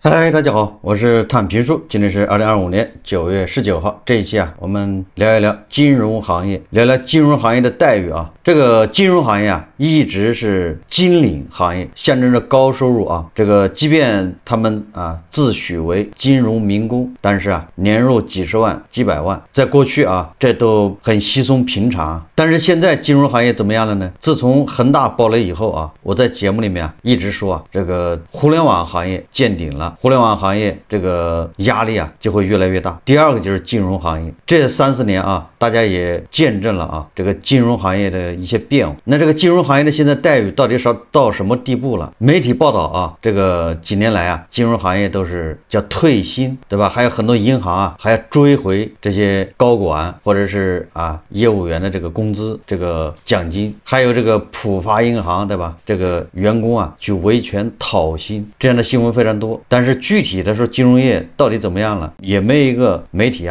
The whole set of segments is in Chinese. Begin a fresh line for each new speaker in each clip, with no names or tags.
嗨，大家好，我是探评书。今天是2025年9月19号，这一期我们聊一聊金融行业，聊聊金融行业的待遇啊。这个金融行业一直是金领行业，象征着高收入啊。这个即便他们自诩为金融民工，但是年入几十万、几百万，在过去这都很稀松平常。但是现在金融行业怎么样了呢？自从恒大暴雷以后我在节目里面一直说这个互联网行业见顶了。互联网行业这个压力就会越来越大。第二个就是金融行业，这3-4年大家也见证了这个金融行业的一些变化。那这个金融行业的现在待遇到底到什么地步了？媒体报道这个几年来金融行业都是叫退薪，对吧？还有很多银行还要追回这些高管或者是业务员的这个工资、这个奖金，还有这个浦发银行，对吧？这个员工去维权讨薪，这样的新闻非常多。但是具体的说，金融业到底怎么样了，也没有一个媒体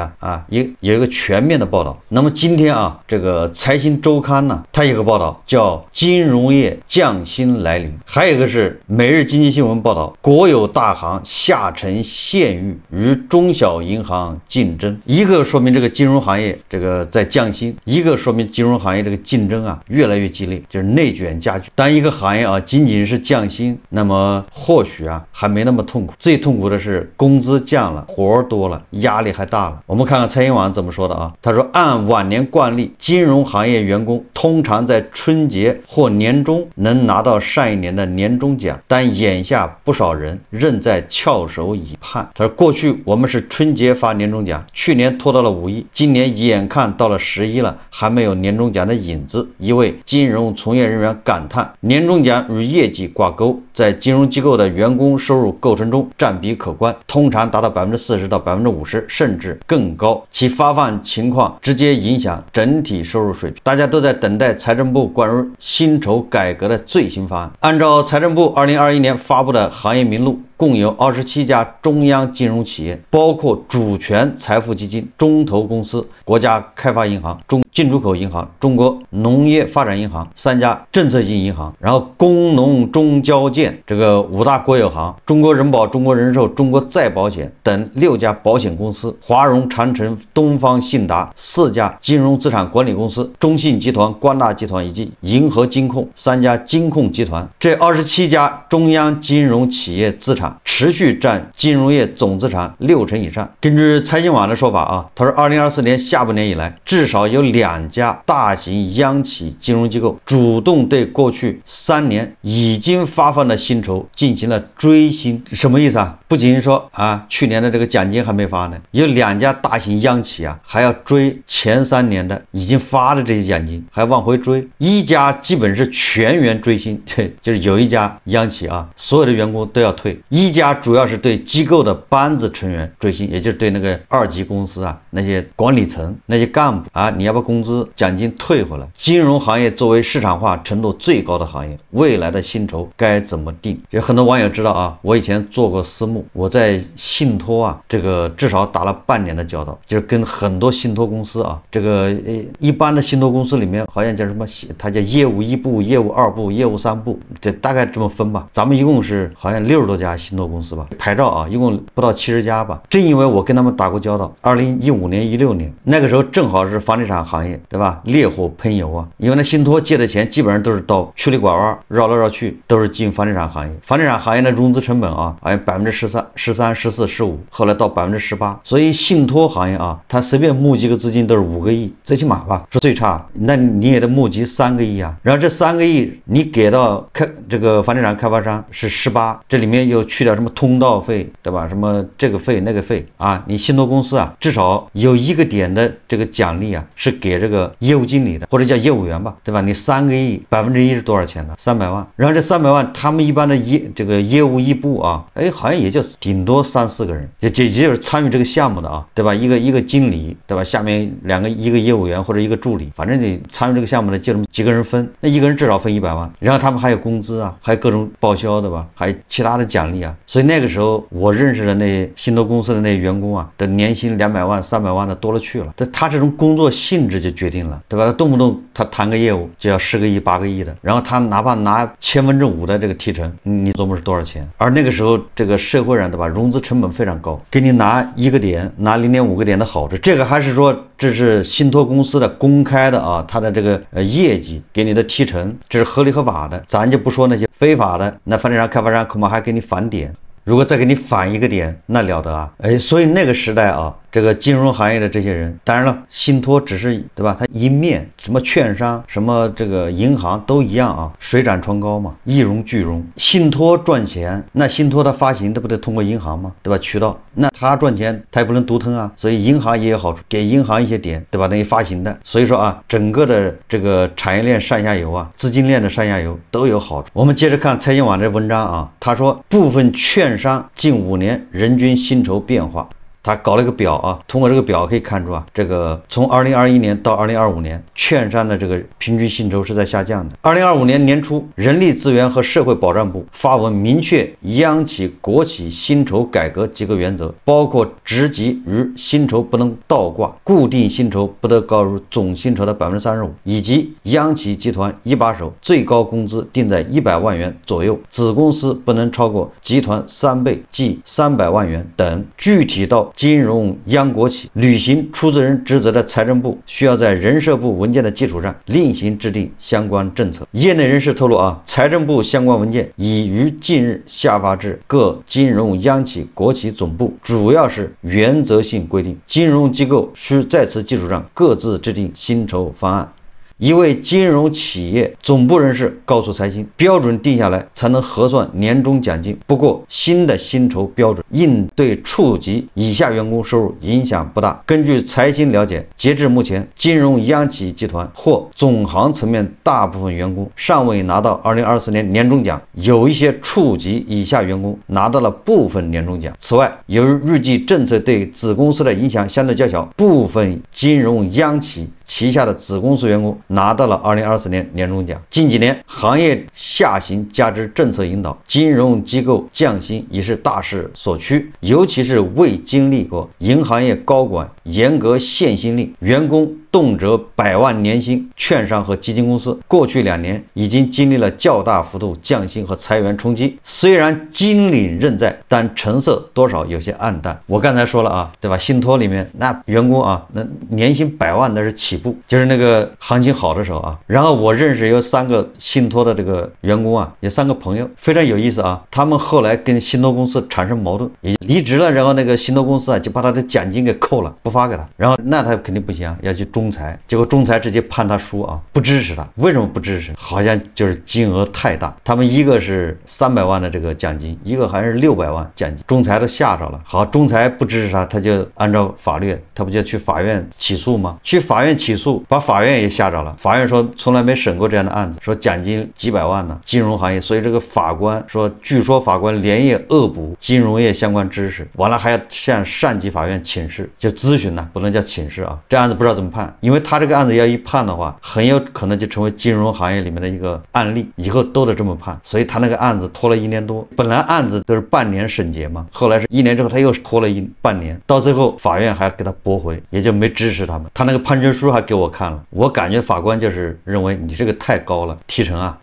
有一个全面的报道。那么今天这个财新周刊呢，它有个报道叫金融业降薪来临，还有一个是每日经济新闻报道国有大行下沉县域与中小银行竞争。一个说明这个金融行业这个在降薪，一个说明金融行业这个竞争越来越激烈，就是内卷加剧。当一个行业仅仅是降薪，那么或许还没那么痛苦。最痛苦的是工资降了，活多了，压力还大了。我们看看财新网怎么说的他说，按往年惯例，金融行业员工通常在春节或年终能拿到上一年的年终奖，但眼下不少人仍在翘首以盼。他说，过去我们是春节发年终奖，去年拖到了5亿，今年眼看到了11了，还没有年终奖的影子。一位金融从业人员感叹，年终奖与业绩挂钩，在金融机构的员工收入构成中占比可观，通常达到40%到50%，甚至更高。其发放情况直接影响整体收入水平。大家都在等待财政部关于薪酬改革的最新方案。按照财政部2021年发布的行业名录，共有27家中央金融企业，包括主权财富基金、中投公司、国家开发银行、中进出口银行、中国农业发展银行3家政策性银行，然后工农中交建这个5大国有行、中国人保、中国人寿、中国再保险等6家保险公司、华融、长城、东方信达4家金融资产管理公司、中信集团、光大集团以及银河金控3家金控集团。这27家中央金融企业资产持续占金融业总资产60%以上。根据财新网的说法他说2024年下半年以来，至少有2家大型央企金融机构主动对过去3年已经发放的薪酬进行了追薪。什么意思不仅是说去年的这个奖金还没发呢，有2家大型央企还要追前3年的已经发的这些奖金，还往回追。一家基本是全员追薪，对，就是有一家央企所有的员工都要退。一家主要是对机构的班子成员追薪，也就是对那个2级公司那些管理层、那些干部你要把工资奖金退回来。金融行业作为市场化程度最高的行业，未来的薪酬该怎么定？有很多网友知道我以前做过私募，我在信托这个至少打了半年的交道，就是跟很多信托公司这个一般的信托公司里面好像叫什么，它叫业务1部、业务2部、业务3部，这大概这么分吧。咱们一共是好像60多家信托公司吧，牌照一共不到70家吧。正因为我跟他们打过交道，2015年、16年那个时候正好是房地产行业，对吧？烈火喷油因为那信托借的钱基本上都是到曲里拐弯绕来绕去，都是进房地产行业。房地产行业的融资成本好像13%、14%、15%，后来到18%。所以信托行业它随便募集个资金都是5个亿，最起码吧，说最差，那你也得募集3个亿然后这3个亿你给到这个房地产开发商是18%，这里面又去掉什么通道费，对吧？什么这个费那个费你信托公司至少有1个点的这个奖励是给这个业务经理的，或者叫业务员吧，对吧？你3个亿1%是多少钱呢？300万。然后这300万他们一般的这个业务1部好像也就顶多3-4个人，也就是参与这个项目的对吧？一个经理，对吧？下面一个业务员或者一个助理，反正你参与这个项目的就这么几个人分，那一个人至少分100万。然后他们还有工资还有各种报销，对吧？还有其他的奖励易啊。所以那个时候我认识的那信托公司的那员工啊，的年薪200万、300万的多了去了。他这种工作性质就决定了，对吧？他动不动他谈个业务就要10个亿、8个亿的，然后他哪怕拿5%的这个提成，你琢磨是多少钱？而那个时候这个社会上，对吧？融资成本非常高，给你拿1个点、拿0.5个点的好处，这个还是说这是信托公司的公开的啊，他的这个业绩给你的提成，这是合理合法的，咱就不说那些非法的，那房地产开发商恐怕还给你返点。如果再给你返1个点，那了得啊！所以那个时代啊，这个金融行业的这些人，当然了，信托只是对吧？它一面，什么券商、什么这个银行都一样啊，水涨船高嘛，一荣俱荣。信托赚钱，那信托的发行，它不得通过银行吗？对吧？渠道，那他赚钱，他也不能独吞啊，所以银行也有好处，给银行一些点，对吧？那些发行的，所以说啊，整个的这个产业链上下游啊，资金链的上下游都有好处。我们接着看财经网的文章啊，他说部分券商近5年人均薪酬变化。他搞了一个表啊，通过这个表可以看出啊，这个从2021年到2025年，券商的这个平均薪酬是在下降的。2025年年初，人力资源和社会保障部发文明确央企、国企薪酬改革几个原则，包括职级与薪酬不能倒挂，固定薪酬不得高于总薪酬的35%，以及央企集团一把手最高工资定在100万元左右，子公司不能超过集团3倍，即300万元等。具体到金融央国企履行出资人职责的财政部需要在人社部文件的基础上另行制定相关政策。业内人士透露啊，财政部相关文件已于近日下发至各金融央企、国企总部，主要是原则性规定，金融机构需在此基础上各自制定薪酬方案。一位金融企业总部人士告诉财新，标准定下来才能核算年终奖金。不过，新的薪酬标准应对处级以下员工收入影响不大。根据财新了解，截至目前，金融央企集团或总行层面大部分员工尚未拿到2024年年终奖，有一些处级以下员工拿到了部分年终奖。此外，由于日计政策对子公司的影响相对较小，部分金融央企旗下的子公司员工拿到了2024年年终奖。近几年，行业下行加之政策引导，金融机构降薪已是大势所趋。尤其是未经历过银行业高管严格限薪令，员工动辄100万年薪，券商和基金公司过去2年已经经历了较大幅度降薪和裁员冲击。虽然金领仍在，但成色多少有些暗淡。我刚才说了啊，对吧？信托里面那员工啊，那年薪100万那是起步，就是那个行情好的时候啊。然后我认识有3个信托的这个员工啊，有3个朋友，非常有意思啊。他们后来跟信托公司产生矛盾，也离职了，然后那个信托公司啊就把他的奖金给扣了，不发给他。然后那他肯定不行啊，要去仲裁。结果仲裁直接判他输啊，不支持他。为什么不支持？好像就是金额太大，他们一个是300万的这个奖金，一个还是600万奖金，仲裁都吓着了。好，仲裁不支持他，他就按照法律，他不就去法院起诉吗？去法院起诉，把法院也吓着了。法院说从来没审过这样的案子，说奖金几百万呢，金融行业。所以这个法官说，据说法官连夜恶补金融业相关知识，完了还要向上级法院请示，就咨询呢，不能叫请示啊。这案子不知道怎么判，因为他这个案子要一判的话，很有可能就成为金融行业里面的一个案例，以后都得这么判。所以他那个案子拖了1年多，本来案子都是半年审结嘛，后来是1年之后他又拖了半年，到最后法院还给他驳回，也就没支持他们。他那个判决书还给我看了，我感觉法官就是认为你这个太高了，提成啊。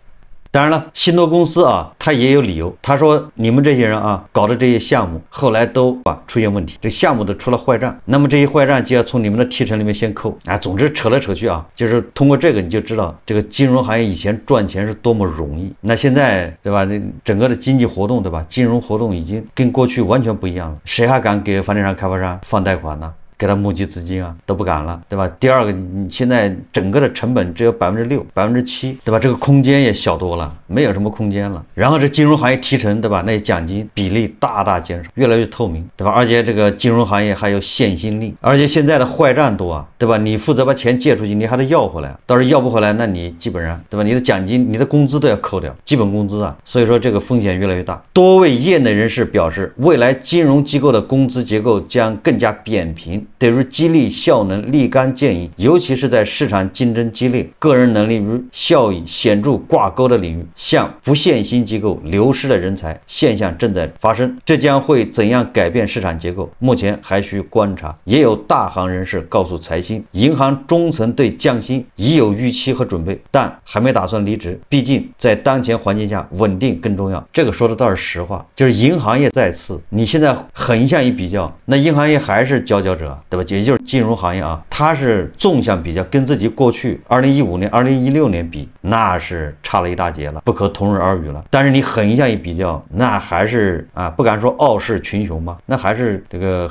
当然了，信托公司啊，他也有理由。他说你们这些人啊，搞的这些项目后来都出现问题，这项目都出了坏账，那么这些坏账就要从你们的提成里面先扣啊。总之扯来扯去啊，就是通过这个你就知道这个金融行业以前赚钱是多么容易。那现在对吧，这整个的经济活动对吧，金融活动已经跟过去完全不一样了，谁还敢给房地产开发商放贷款呢？给他募集资金啊，都不敢了，对吧？第二个，你现在整个的成本只有6%、7%，对吧？这个空间也小多了，没有什么空间了。然后这金融行业提成，对吧？那些奖金比例大大减少，越来越透明，对吧？而且这个金融行业还有限薪令，而且现在的坏账多啊，对吧？你负责把钱借出去，你还得要回来，到时候要不回来，那你基本上，对吧？你的奖金、你的工资都要扣掉，基本工资啊。所以说这个风险越来越大。多位业内人士表示，未来金融机构的工资结构将更加扁平。得于激励效能立竿见影，尤其是在市场竞争激烈、个人能力与效益显著挂钩的领域，像不限薪机构流失的人才现象正在发生。这将会怎样改变市场结构？目前还需观察。也有大行人士告诉财新，银行中层对降薪已有预期和准备，但还没打算离职。毕竟在当前环境下，稳定更重要。这个说的倒是实话，就是银行业再次，你现在横向一比较，那银行业还是佼佼者，对吧？也就是金融行业啊，它是纵向比较，跟自己过去2015年、2016年比，那是差了一大截了，不可同日而语了。但是你横向一比较，那还是不敢说傲视群雄吧，那还是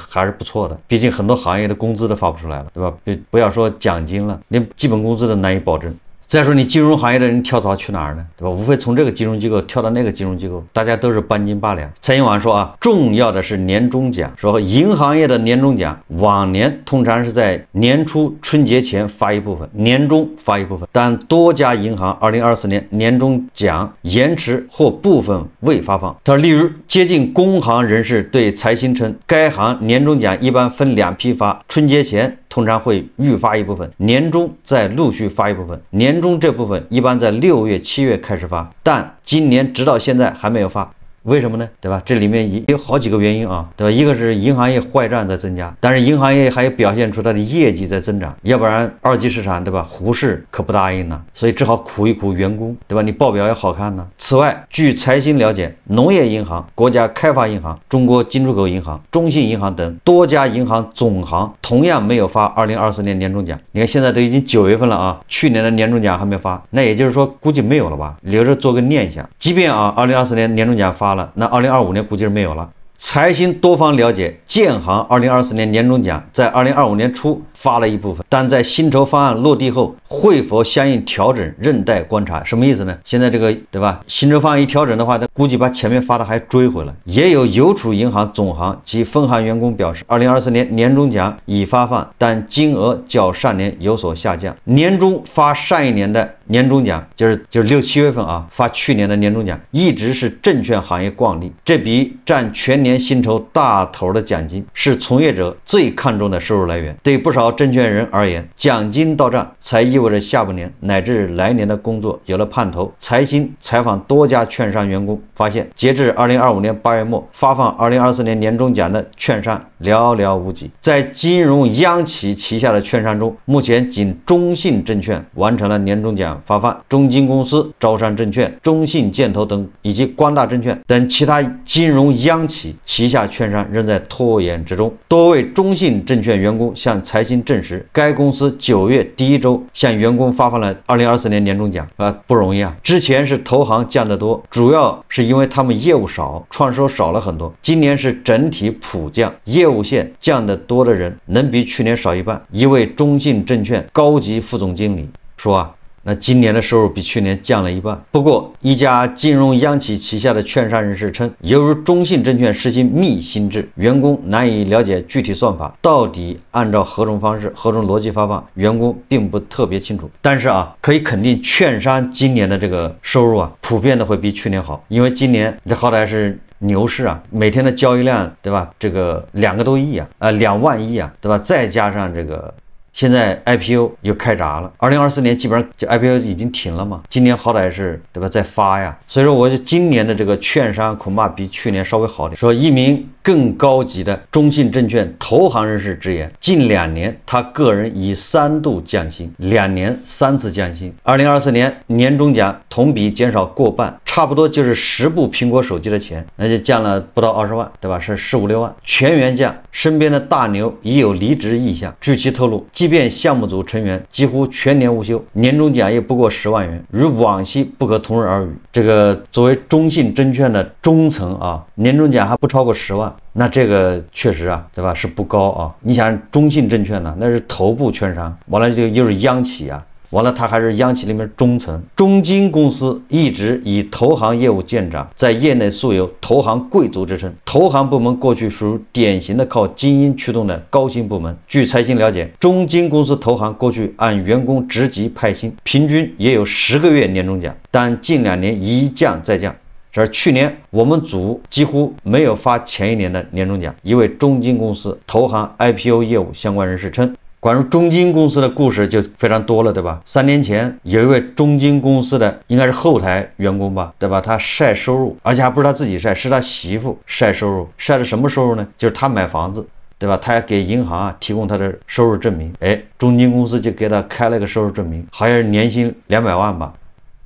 还是不错的。毕竟很多行业的工资都发不出来了，对吧？不要说奖金了，连基本工资都难以保证。再说你金融行业的人跳槽去哪儿呢？对吧？无非从这个金融机构跳到那个金融机构，大家都是半斤八两。财新网说重要的是年终奖，说银行业的年终奖往年通常是在年初春节前发一部分，年终发一部分，但多家银行2024年年终奖延迟或部分未发放。他说，例如接近工行人士对财新称，该行年终奖一般分2批发，春节前通常会预发一部分，年终再陆续发一部分。年终这部分一般在6月、7月开始发，但今年直到现在还没有发。为什么呢？对吧？这里面也有好几个原因啊，对吧？一个是银行业坏账在增加，但是银行业还有表现出它的业绩在增长，要不然二级市场，对吧？胡适可不答应呢，所以只好苦一苦员工，对吧？你报表要好看呢。此外，据财新了解，农业银行、国家开发银行、中国进出口银行、中信银行等多家银行总行同样没有发2024年年终奖。你看现在都已经9月份了啊，去年的年终奖还没发，那也就是说估计没有了吧，留着做个念想。即便2024年年终奖发了，那2025年估计是没有了。财新多方了解，建行2024年年终奖在2025年初发了一部分，但在薪酬方案落地后会否相应调整，仍待观察。什么意思呢？现在对吧？薪酬方案一调整的话，他估计把前面发的还追回来。也有邮储银行总行及分行员工表示，2024年年终奖已发放，但金额较上年有所下降。年终发上一年的年终奖，就是6、7月份发去年的年终奖，一直是证券行业惯例。这笔占全年薪酬大头的奖金，是从业者最看重的收入来源。对不少证券人而言，奖金到账才意味着下半年乃至来年的工作有了盼头。财新采访多家券商员工发现，截至2025年8月末，发放2024年年终奖的券商寥寥无几。在金融央企旗下的券商中，目前仅中信证券完成了年终奖发放，中金公司、招商证券、中信建投等以及光大证券等其他金融央企旗下券商仍在拖延之中。多位中信证券员工向财新证实，该公司9月第1周向员工发放了2024年年终奖不容易啊！之前是投行降得多，主要是因为他们业务少，创收少了很多。今年是整体普降，业务线降得多的人能比去年少一半。一位中信证券高级副总经理说那今年的收入比去年降了一半。不过，一家金融央企旗下的券商人士称，由于中信证券实行密薪制，员工难以了解具体算法，到底按照何种方式、何种逻辑发放，员工并不特别清楚。但是可以肯定，券商今年的这个收入普遍的会比去年好，因为今年这好歹是牛市每天的交易量，对吧？这个2个多亿2万亿对吧？再加上这个。现在 IPO 又开闸了，2024年基本上就 IPO 已经停了嘛，今年好歹是对吧在发呀，所以说我就今年的这个券商恐怕比去年稍微好点。说一名更高级的中信证券投行人士直言，近2年他个人已3度降薪，2年3次降薪。2024年年终奖同比减少过半，差不多就是10部苹果手机的钱，那就降了不到20万，对吧？是15、16万，全员降。身边的大牛已有离职意向。据其透露，即便项目组成员几乎全年无休，年终奖也不过10万元，与往昔不可同日而语。这个作为中信证券的中层年终奖还不超过10万，那这个确实对吧是不高你想中信证券呢，那是头部券商，完了又是央企完了，他还是央企里面中层。中金公司一直以投行业务见长，在业内素有投行贵族之称。投行部门过去属于典型的靠精英驱动的高薪部门。据财新了解，中金公司投行过去按员工职级派薪，平均也有10个月年终奖，但近2年一降再降。而去年我们组几乎没有发前一年的年终奖。一位中金公司投行 IPO 业务相关人士称，关于中金公司的故事就非常多了，对吧？3年前有一位中金公司的应该是后台员工吧，对吧？他晒收入，而且还不是他自己晒，是他媳妇晒收入。晒的什么收入呢？就是他买房子，对吧？他要给银行提供他的收入证明。中金公司就给他开了个收入证明，好像是年薪200万吧。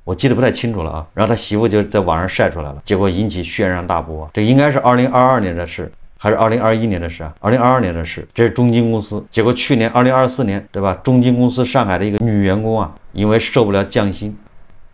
我记得不太清楚了啊，然后他媳妇就在网上晒出来了，结果引起轩然大波。这应该是2022年的事，还是2021年的事啊？2022年的事，这是中金公司。结果去年2024年，对吧？中金公司上海的一个女员工啊，因为受不了降薪，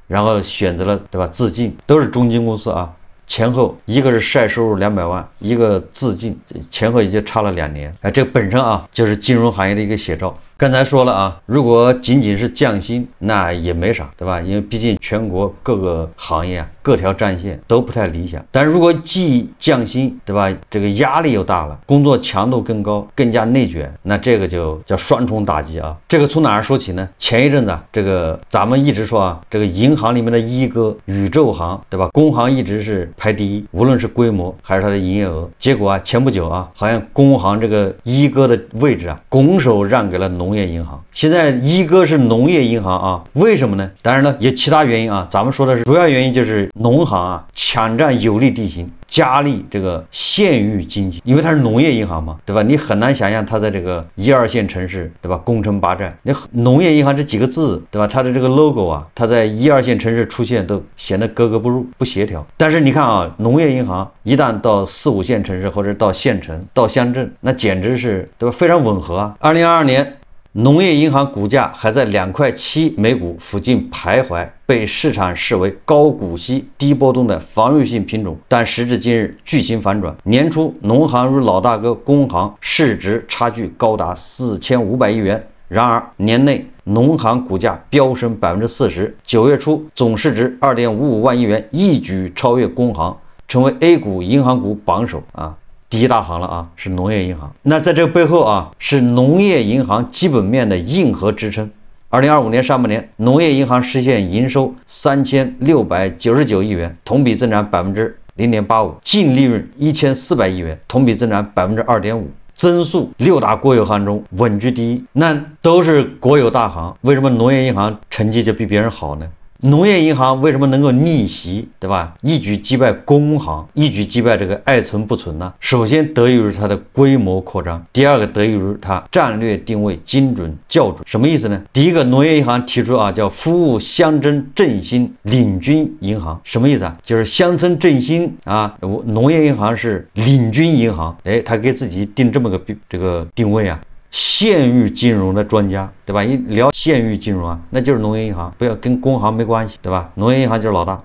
然后选择了，对吧？自尽，都是中金公司啊。前后一个是晒收入200万，一个自尽，前后也就差了2年。这本身啊就是金融行业的一个写照。刚才说了啊，如果仅仅是降薪，那也没啥，对吧？因为毕竟全国各个行业啊，各条战线都不太理想。但如果既降薪，对吧？这个压力又大了，工作强度更高，更加内卷，那这个就叫双重打击啊。这个从哪儿说起呢？前一阵子啊，这个咱们一直说啊，这个银行里面的一哥宇宙行，对吧？工行一直是排第一，无论是规模还是它的营业额。结果啊，前不久啊，好像工行这个一哥的位置啊，拱手让给了农业银行。现在一哥是农业银行啊，为什么呢？当然了，也其他原因啊，咱们说的是主要原因就是农行啊抢占有利地形，加力这个县域经济，因为它是农业银行嘛，对吧？你很难想象它在这个1、2线城市，对吧？攻城拔寨，那农业银行这几个字，对吧？它的这个 logo 啊，它在1、2线城市出现都显得格格不入，不协调。但是你看啊，农业银行一旦到4、5线城市或者到县城、到乡镇，那简直是，对吧？非常吻合啊。2022年。农业银行股价还在2.7块每股附近徘徊，被市场视为高股息、低波动的防御性品种，但时至今日剧情反转。年初，农行与老大哥工行市值差距高达4500亿元，然而年内农行股价飙升40%，9月初总市值2.55万亿元，一举超越工行，成为 A 股银行股榜首啊。第一大行了啊，是农业银行。那在这个背后啊，是农业银行基本面的硬核支撑。2025年上半年，农业银行实现营收3699亿元，同比增长0.85%，净利润1400亿元，同比增长2.5%，增速6大国有行中稳居第一。那都是国有大行，为什么农业银行成绩就比别人好呢？农业银行为什么能够逆袭，对吧？一举击败工行，一举击败这个爱存不存呢？首先得益于它的规模扩张，第二个得益于它战略定位精准校准。什么意思呢？第一个，农业银行提出啊，叫服务乡镇振兴领军银行，什么意思啊？就是乡村振兴啊，农业银行是领军银行，他给自己定这么个这个定位啊。县域金融的专家，对吧？一聊县域金融啊，那就是农业银行，不要跟工行没关系，对吧？农业银行就是老大。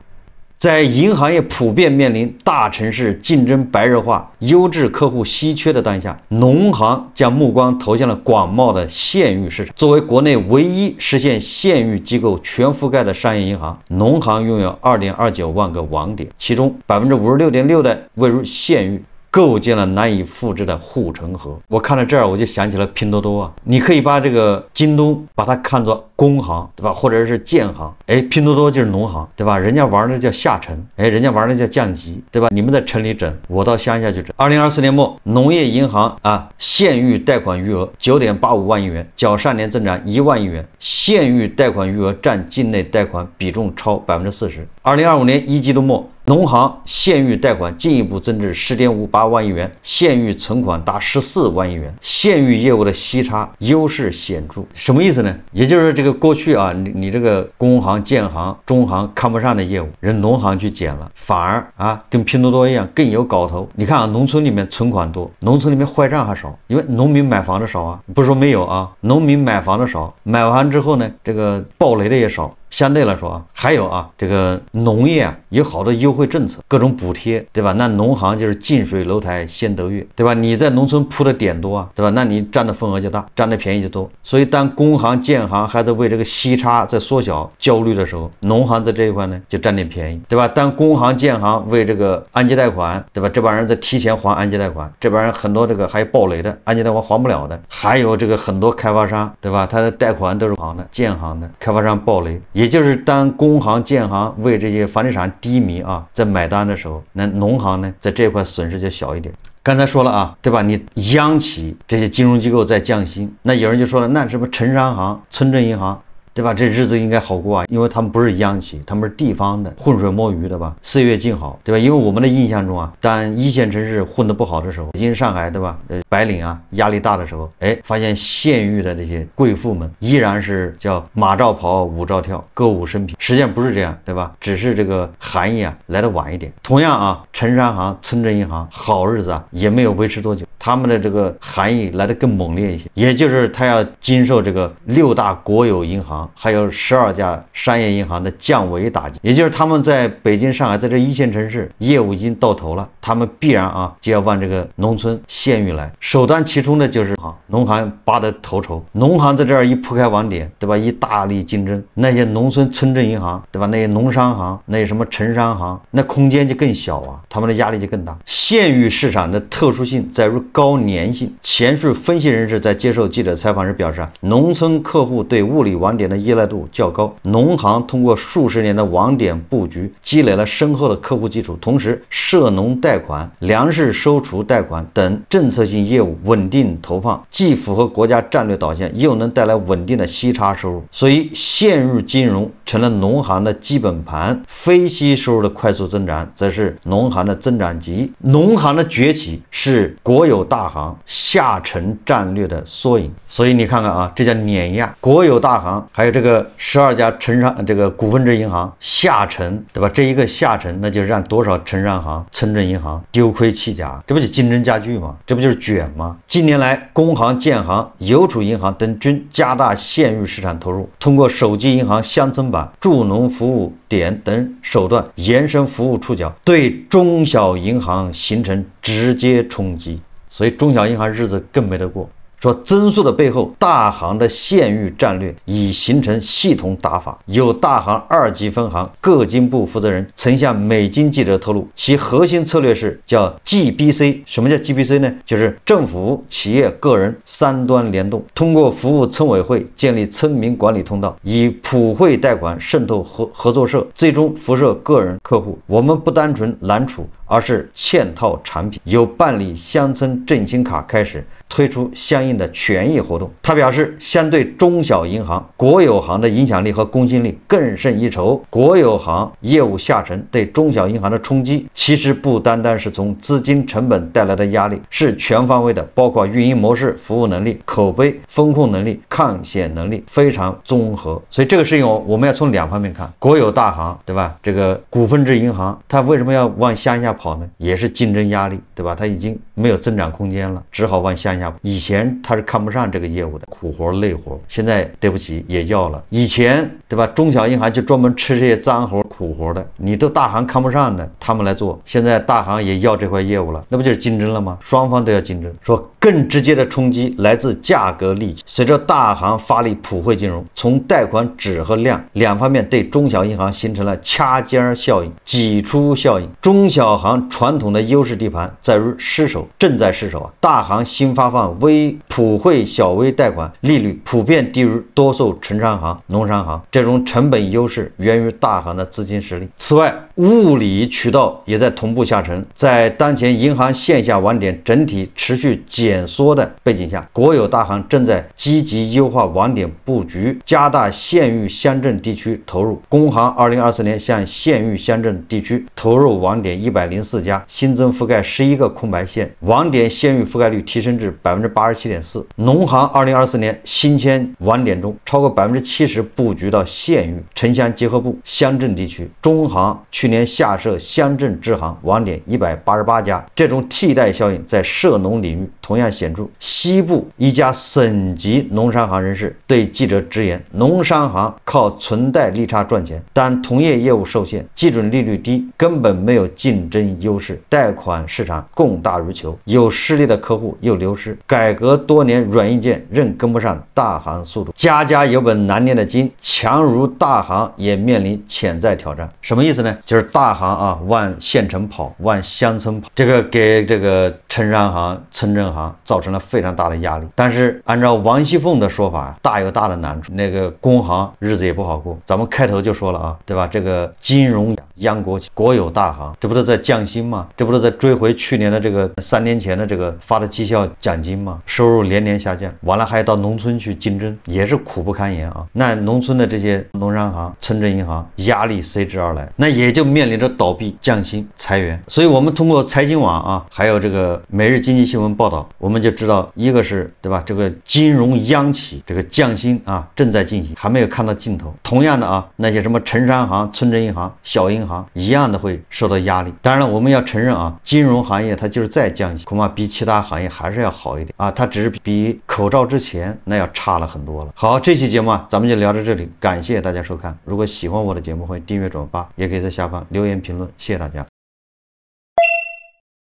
在银行业普遍面临大城市竞争白热化、优质客户稀缺的当下，农行将目光投向了广袤的县域市场。作为国内唯一实现县域机构全覆盖的商业银行，农行拥有2.29万个网点，其中56.6%的位于县域，构建了难以复制的护城河。我看到这儿，我就想起了拼多多啊。你可以把这个京东把它看作工行，对吧？或者是建行，拼多多就是农行，对吧？人家玩的叫下沉，人家玩的叫降级，对吧？你们在城里整，我到乡下去整。2024年末，农业银行啊，县域贷款余额9.85万亿元，较上年增长1万亿元，县域贷款余额占境内贷款比重超40%。2025年1季度末，农行县域贷款进一步增至10.58万亿元，县域存款达14万亿元，县域业务的息差优势显著。什么意思呢？也就是这个过去啊，你这个工行、建行、中行看不上的业务，人农行去捡了，反而啊跟拼多多一样更有搞头。你看啊，农村里面存款多，农村里面坏账还少，因为农民买房的少啊，不是说没有啊，农民买房的少，买完之后呢，这个暴雷的也少。相对来说啊，还有啊，这个农业啊有好多优惠政策，各种补贴，对吧？那农行就是近水楼台先得月，对吧？你在农村铺的点多啊，对吧？那你占的份额就大，占的便宜就多。所以当工行、建行还在为这个息差在缩小焦虑的时候，农行在这一块呢就占点便宜，对吧？当工行、建行为这个按揭贷款，对吧？这帮人在提前还按揭贷款，这帮人很多这个还有暴雷的，按揭贷款还不了的，还有这个很多开发商，对吧？他的贷款都是行的、建行的开发商暴雷。也就是当工行、建行为这些房地产低迷啊在买单的时候，那农行呢在这块损失就小一点。刚才说了啊，对吧？你央企这些金融机构在降薪，那有人就说了，那什么城商行、村镇银行，对吧？这日子应该好过啊，因为他们不是央企，他们是地方的，浑水摸鱼的吧，岁月静好，对吧？因为我们的印象中啊，当一线城市混得不好的时候，北京、上海，对吧？白领啊压力大的时候，发现县域的这些贵妇们依然是叫马照跑，舞照跳，歌舞升平。实际上不是这样，对吧？只是这个含义啊来得晚一点。同样啊，城商行、村镇银行好日子啊也没有维持多久。他们的这个含义来得更猛烈一些，也就是他要经受这个6大国有银行还有12家商业银行的降维打击，也就是他们在北京、上海在这一线城市业务已经到头了，他们必然啊就要往这个农村县域来，首当其冲的就是农行拔得头筹，农行在这儿一铺开网点，对吧？一大力竞争，那些农村村镇银行，对吧？那些农商行，那些什么城商行，那空间就更小啊，他们的压力就更大。县域市场的特殊性在于高粘性。前述分析人士在接受记者采访时表示，农村客户对物理网点的依赖度较高，农行通过数十年的网点布局，积累了深厚的客户基础，同时涉农贷款、粮食收储贷款等政策性业务稳定投放，既符合国家战略导向，又能带来稳定的息差收入。所以县域金融成了农行的基本盘，非息收入的快速增长则是农行的增长极。农行的崛起是国有大行下沉战略的缩影。所以你看看啊，这叫碾压国有大行，还有这个12家城商这个股份制银行下沉，对吧？这一个下沉，那就让多少城商行、村镇银行丢盔弃甲，这不就竞争加剧吗？这不就是卷吗？近年来，工行、建行、邮储银行等均加大县域市场投入，通过手机银行乡村版、助农服务点等手段延伸服务触角，对中小银行形成直接冲击。所以中小银行日子更没得过。说增速的背后，大行的县域战略已形成系统打法。有大行2级分行各经部负责人曾向美经记者透露，其核心策略是叫 GBC。什么叫 GBC 呢？就是政府、企业、个人3端联动，通过服务村委会建立村民管理通道，以普惠贷款渗透合作社，最终辐射个人客户。我们不单纯揽储，而是嵌套产品，由办理乡村振兴卡开始推出相应的权益活动。他表示，相对中小银行，国有行的影响力和公信力更胜一筹。国有行业务下沉对中小银行的冲击，其实不单单是从资金成本带来的压力，是全方位的，包括运营模式、服务能力、口碑、风控能力、抗险能力，非常综合。所以这个事情我们要从2方面看。国有大行，对吧？这个股份制银行，它为什么要往乡下跑呢？也是竞争压力，对吧？它已经没有增长空间了，只好往乡下。以前他是看不上这个业务的，苦活累活，现在对不起也要了。以前，对吧？中小银行就专门吃这些脏活苦活的，你都大行看不上的，他们来做。现在大行也要这块业务了，那不就是竞争了吗？双方都要竞争。说更直接的冲击来自价格利器。随着大行发力普惠金融，从贷款质和量2方面对中小银行形成了掐尖效应、挤出效应。中小行传统的优势地盘在于失守，正在失守啊！大行新发放微普惠小微贷款利率普遍低于多数城商行、农商行，这种成本优势源于大行的资金实力。此外，物理渠道也在同步下沉。在当前银行线下网点整体持续减缩的背景下，国有大行正在积极优化网点布局，加大县域乡镇地区投入。工行2024年向县域乡镇地区投入网点104家，新增覆盖11个空白县，网点县域覆盖率提升至87.4%。农行2024年新签网点中，超过70%布局到县域、城乡结合部、乡镇地区。中行去年下设乡镇支行网点188家，这种替代效应在涉农领域同样显著。西部一家省级农商行人士对记者直言，农商行靠存贷利差赚钱，但同业业务受限，基准利率低，根本没有竞争优势，贷款市场供大于求，有实力的客户又流失，改革多年软硬件仍跟不上大行速度，家家有本难念的经，强如大行也面临潜在挑战。什么意思呢？就是大行啊往县城跑，往乡村跑，这个给这个城商行、村镇行造成了非常大的压力。但是按照王熙凤的说法，大有大的难处，那个工行日子也不好过。咱们开头就说了啊，对吧？这个金融央国企，国有大行，这不都在降薪吗？这不都在追回去年的这个3年前的这个发的绩效奖金吗？收入连年下降，完了还到农村去竞争，也是苦不堪言啊。那农村的这些农商行、村镇银行压力随之而来，那也就面临着倒闭、降薪、裁员。所以我们通过财经网啊，还有这个每日经济新闻报道，我们就知道，一个是对吧？这个金融央企这个降薪啊正在进行，还没有看到尽头。同样的啊，那些什么城商行、村镇银行、小银行一样的会受到压力。当然了，我们要承认啊，金融行业它就是再降息，恐怕比其他行业还是要好一点啊，它只是比口罩之前那要差了很多了。好，这期节目啊，咱们就聊到这里，感谢大家收看。如果喜欢我的节目，欢迎订阅转发，也可以在下方留言评论，谢谢大家。